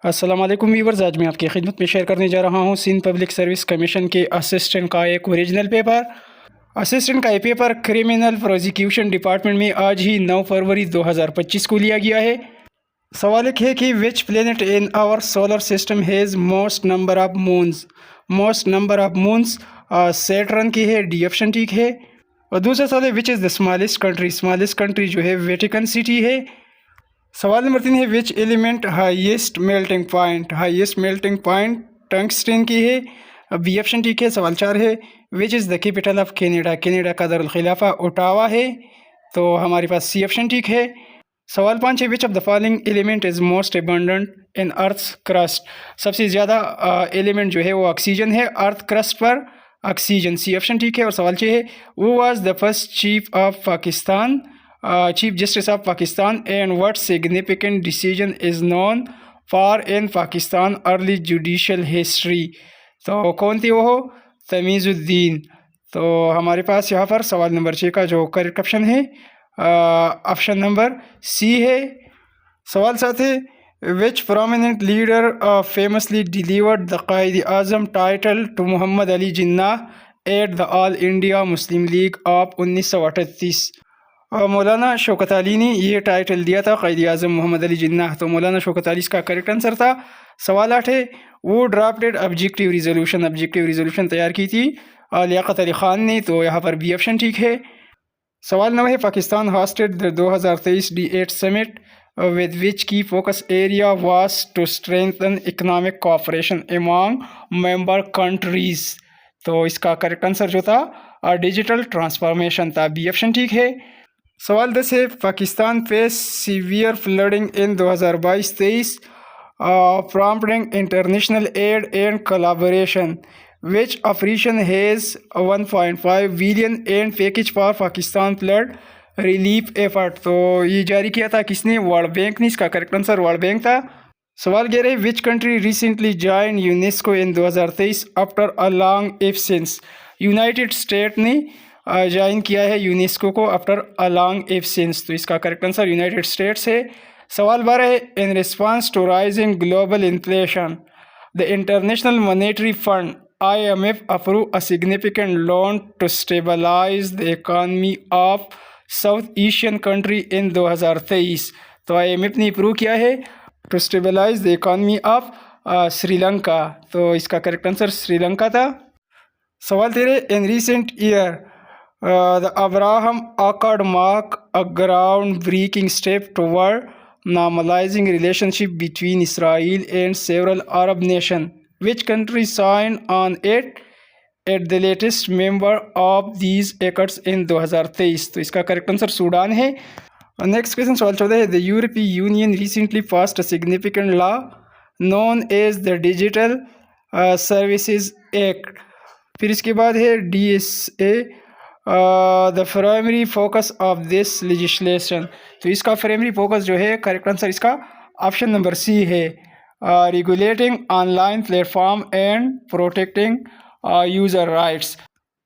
अस्सलाम वालेकुम व्यूवर्स, आज मैं आपकी खिदमत में शेयर करने जा रहा हूँ सिंध पब्लिक सर्विस कमीशन के असिस्टेंट का एक ओरिजिनल पेपर। असिस्टेंट का ये पेपर क्रिमिनल प्रोसिक्यूशन डिपार्टमेंट में आज ही 9 फरवरी 2025 को लिया गया है। सवाल एक है कि which planet in our solar system has most number of moons. Saturn की है, डी ऑप्शन ठीक है। और दूसरा सवाल है which is the smallest country जो है वेटिकन सिटी है। सवाल नंबर 3 है which element highest melting point tungsten की है, बी ऑप्शन ठीक है। सवाल 4 है which is the capital of Canada का दारुल-खिलाफा ओटावा है, तो हमारे पास सी ऑप्शन ठीक है। सवाल 5 है which of the following element is most abundant in earth's crust. सबसे ज़्यादा एलिमेंट जो है वो ऑक्सीजन है, अर्थ क्रस्ट पर ऑक्सीजन, सी ऑप्शन ठीक है। और सवाल 6 है वो was the first chief justice of Pakistan and what significant decision is known for in Pakistan early judicial history, तो कौन थी वो? तमीज़ुद्दीन। तो हमारे पास यहाँ पर सवाल नंबर 6 का जो करेक्ट ऑप्शन है ऑप्शन नंबर सी है। सवाल 7 है which prominent leader famously delivered the Quaid Azam title to Mohammad Ali Jinnah at the All India Muslim League of 1938। Maulana Shaukat Ali ने ये टाइटल दिया था कायद आज़म मोहम्मद अली जिन्नाह, तो मौलाना शौकत अली इसका करेक्ट आंसर था। सवाल 8 है वो ड्राफ्टेड ऑब्जेक्टिव रिजोल्यूशन तैयार की थी लियाकत अली ख़ान ने, तो यहाँ पर बी ऑप्शन ठीक है। सवाल 9 है Pakistan hosted the 2023 D8 summit with which key focus area was to strengthen economic cooperation among member countries, तो इसका करेक्ट आंसर जो था डिजिटल ट्रांसफॉर्मेशन था, बी ऑप्शन ठीक है। सवाल 10 है Pakistan face severe flooding in 2022-23 prompting international aid and collaboration which operation has 1.5 billion and package for Pakistan flood relief effort, तो ये जारी किया था किसने? वर्ल्ड बैंक ने, इसका करेक्ट आंसर वर्ल्ड बैंक था। सवाल 11 है which country recently join UNESCO in 2023 after a long absence. United state ने ज्वाइन किया है यूनेस्को को आफ्टर अ लॉन्ग एब्सेंस, तो इसका करेक्ट आंसर यूनाइटेड स्टेट्स है। सवाल 12 है in response to rising global inflation the International Monetary Fund IMF approve a significant loan to stabilise the economy of South Asian country in 2023, तो IMF ने approve किया है to stabilise the economy of Sri Lanka, तो इसका correct answer Sri Lanka था। सवाल 13 in recent year the Abraham Accord mark a ground-breaking step toward normalizing relationship between Israel and several Arab nations. Which country signed on it at the latest member of these accords in 2023? तो इसका correct answer Sudan है। Next question सवाल 14 है the European Union recently passed a significant law known as the Digital Services Act. फिर इसके बाद है DSA the primary focus of this legislation, तो इसका प्राइमरी फोकस जो है करेक्ट आंसर इसका ऑप्शन नंबर सी है, regulating online platform and protecting user rights.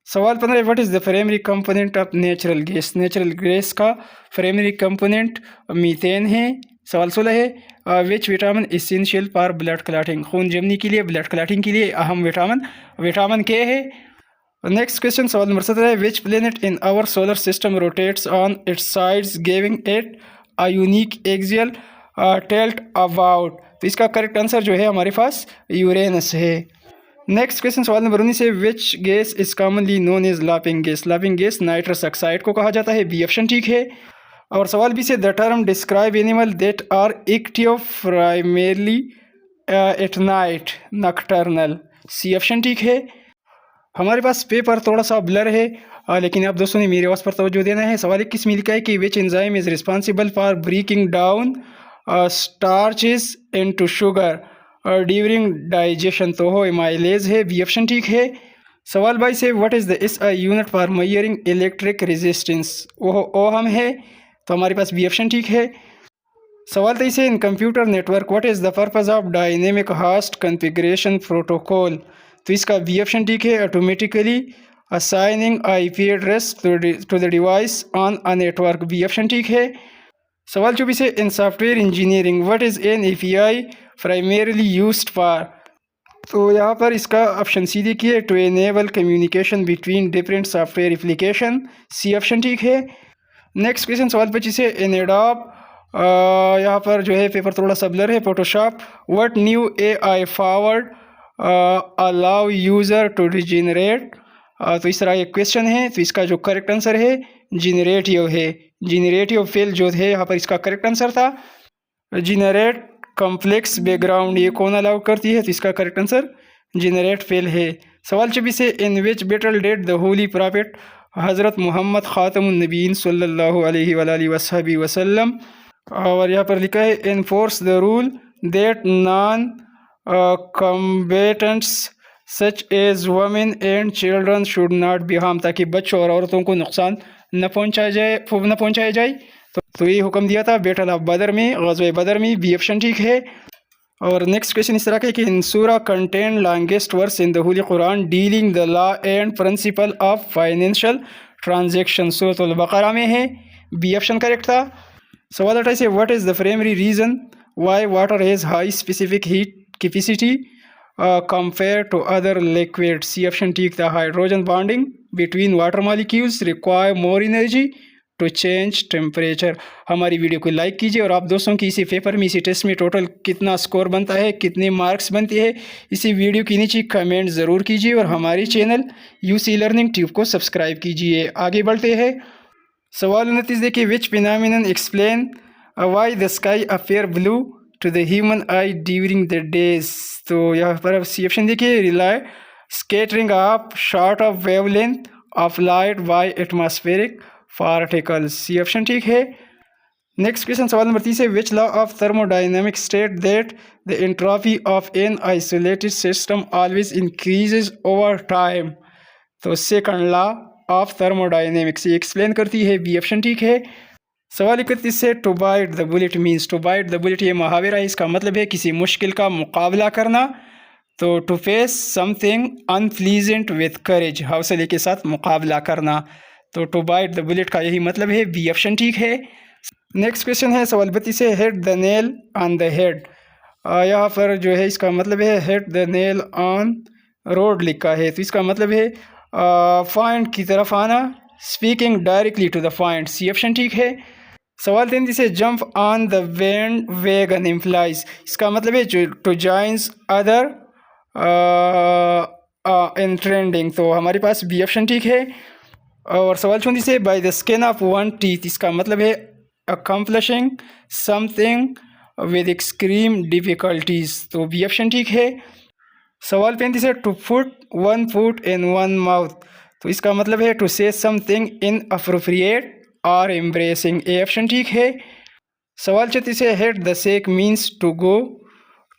सवाल 15 what is the primary component of natural gas का प्राइमरी कंपोनेंट मीथेन है। सवाल 16 है which vitamin essential for blood clotting, खून जमने के लिए, ब्लड क्लॉटिंग के लिए अहम विटामिन के है। नेक्स्ट क्वेश्चन सवाल नंबर 17 है which planet in our solar system rotates on its sides giving it a unique axial tilt about, तो इसका करेक्ट आंसर जो है हमारे पास यूरेनस है। नेक्स्ट क्वेश्चन सवाल नंबर 19 है which gas is commonly known as laughing gas nitrous oxide को कहा जाता है, बी ऑप्शन ठीक है। और सवाल 20 है the term describe animal that are active primarily at night nocturnal, C option ठीक है। हमारे पास पेपर थोड़ा सा ब्लर है लेकिन आप दोस्तों ने मेरे आवाज़ पर तवज्जो देना है। सवाल 21 में लिखा है कि which enzyme is responsible for breaking down starches into sugar during digestion, तो हो एमाइलेज है, बी ऑप्शन ठीक है। सवाल 22 है what is the SI unit for measuring electric resistance, वो ओहम है, तो हमारे पास बी ऑप्शन ठीक है। सवाल 23 है in computer network what is the purpose of dynamic host configuration protocol, तो इसका बी ऑप्शन ठीक है, automatically assigning IP address to the device on a network, B option ठीक है। सवाल 24 है in software engineering what is an API primarily used for. तो यहाँ पर इसका ऑप्शन सी देखिए, to enable communication between different software application, C option ठीक है। नेक्स्ट क्वेश्चन सवाल 25 है, इन एडोब यहाँ पर जो है पेपर थोड़ा सा ब्लर है, Photoshop, what new AI forward allow user to regenerate. तो इस तरह एक क्वेश्चन है, तो इसका जो करेक्ट आंसर है जेनरेटिव है। जेनरेटिव फेल जो है यहाँ पर इसका करेक्ट आंसर था। जेनरेट कॉम्प्लेक्स बैकग्राउंड ये कौन अलाउ करती है, तो इसका करेक्ट आंसर जेनरेट फेल है। सवाल 24 है, in which battle did the holy prophet हज़रत मोहम्मद ख़ातमुन नबीय्यीन सल्लल्लाहु अलैहि वसल्लम वसल्लम। और यहाँ पर लिखा है, enforce the rule that non combatants such as women and children should not be harm, ताकि बच्चों और औरतों को नुकसान न पहुँचाया जाए। तो ये हुक्म दिया था बैटल ऑफ बदर में, ग़ज़वे बदर में, बी ऑप्शन ठीक है। और नेक्स्ट क्वेश्चन इस तरह का है कि in surah contain longest verse in the holy Quran dealing the law and principle of financial transaction, सूरह बकरा में है, बी ऑप्शन करेक्ट था। सवाल 28 है, what is the primary reason why water has high specific heat capacity compare to other liquid, C option ठीक था। Hydrogen bonding between water molecules require more energy to change temperature. हमारी video को like कीजिए और आप दोस्तों की इसी पेपर में, इसी टेस्ट में टोटल कितना स्कोर बनता है, कितने मार्क्स बनते हैं, इसी वीडियो के नीचे कमेंट ज़रूर कीजिए और हमारी चैनल यूसी लर्निंग ट्यूब को सब्सक्राइब कीजिए। आगे बढ़ते हैं। सवाल 29 देखिए, which phenomenon explain why the sky appear blue to the human eye during the days. तो यहाँ पर सी ऑप्शन देखिए, Rayleigh scattering of short of wavelength of light by atmospheric particles, C option ठीक है। नेक्स्ट क्वेश्चन सवाल number 30 है, which law of thermodynamics state that the entropy of an isolated system always increases over time. तो second law of thermodynamics ये explain करती है, B option ठीक है। सवाल 31 से, to bite the bullet means, to bite the bullet ये मुहावरा है, इसका मतलब है किसी मुश्किल का मुकाबला करना। तो to face something unpleasant with courage, हौसले के साथ मुकाबला करना। तो टू बाइट द बुलेट का यही मतलब है, बी ऑप्शन ठीक है। नेक्स्ट क्वेश्चन है सवाल 32 है, hit the nail on the head. यहाँ पर जो है इसका मतलब है hit the nail on road लिखा है, तो इसका मतलब है पॉइंट की तरफ आना, speaking directly to the point, C option ठीक है। सवाल 33 है, jump on the bandwagon implies, इसका मतलब है to joins other in trending. तो हमारे पास बी ऑप्शन ठीक है। और सवाल 34 है, by the skin of one teeth, इसका मतलब है accomplishing something with extreme difficulties. तो बी ऑप्शन ठीक है। सवाल 35 है, to put one foot in one mouth, तो इसका मतलब है to say something inappropriate और एम्ब्रेसिंग, ए ऑप्शन ठीक है। सवाल 36 है, hit the sack means to go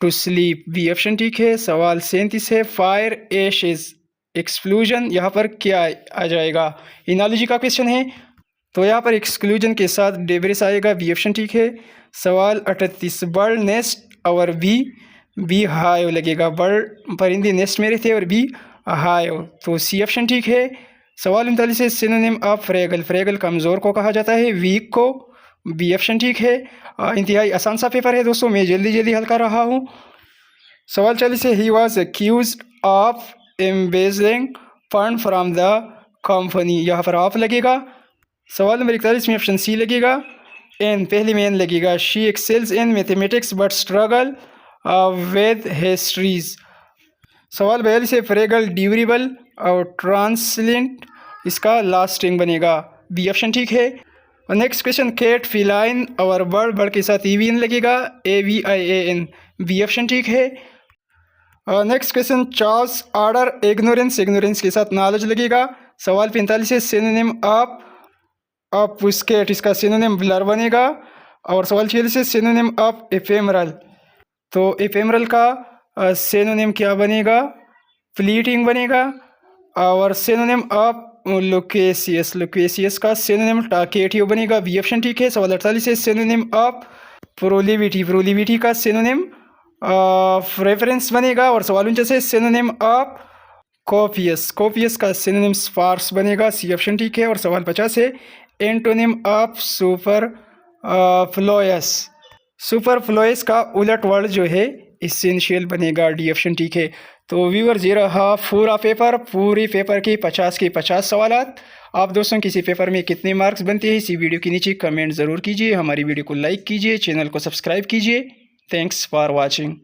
to sleep, B option ठीक है। सवाल 37 है, फायर एशेज एक्सक्लूजन, यहाँ पर क्या आ जाएगा, एनालॉजी का क्वेश्चन है, तो यहाँ पर एक्सक्लूजन के साथ डेब्रिस आएगा, बी ऑप्शन ठीक है। सवाल 38, बर्ड नेस्ट और बी हाइव लगेगा, बर्ड परिंदे नेस्ट में रहते हैं और बी हाइव, तो सी ऑप्शन ठीक है। सवाल 39 है, सिनोनिम ऑफ फ्रेगल, फ्रेगल कमज़ोर को कहा जाता है, वीक को, बी ऑप्शन ठीक है। इंतहाई आसान सा पेपर है दोस्तों, मैं जल्दी हल कर रहा हूँ। सवाल 40 है, he was accused of embezzling fund from the company, यहाँ पर ऑफ लगेगा। सवाल नंबर 41 में ऑप्शन सी लगेगा, एन पहले में एन लगेगा। She excels in mathematics but struggle with histories. सवाल 42 है, फ्रेगल ड्यूरेबल और ट्रांसलेंट, इसका लास्टिंग बनेगा, बी ऑप्शन ठीक है। और नेक्स्ट क्वेश्चन, कैट फिलाइन और बर्ड के साथ ईवीएन लगेगा, AVIAN, बी ऑप्शन ठीक है। Next question, Charles order ignorance के साथ नॉलेज लगेगा। सवाल 45 है, सिनोनिम ऑफ पुस्केट, इसका सिनोनिम ब्लर बनेगा। और सवाल 46 है, सिनोनिम ऑफ एफेमरल, तो एफेमरल का सिनोनिम क्या बनेगा, फ्लीटिंग बनेगा। और सिनोनिम ऑफ लोकेसियस का सिनोनिम टाकेटिव बनेगा, बी ऑप्शन ठीक है। सवाल 48 है, सिनोनिम ऑफ प्रोलिविटी का सिनोनिम रेफरेंस बनेगा। और सवाल 49 है, सिनोनिम ऑफ कोपियस का सिनोनिम स्पार्स बनेगा, सी ऑप्शन ठीक है। और सवाल 50 है, एंटोनिम ऑफ सुपरफ्लोयस का उलट वर्ड जो है इसेंशियल बनेगा डी ऑप्शन, ठीक है। तो व्यूअर्स ये रहा पूरा पेपर, पूरे पेपर के 50 के 50 सवालात। आप दोस्तों किसी पेपर में कितने मार्क्स बनते हैं इसी वीडियो के नीचे कमेंट ज़रूर कीजिए, हमारी वीडियो को लाइक कीजिए, चैनल को सब्सक्राइब कीजिए। Thanks for watching.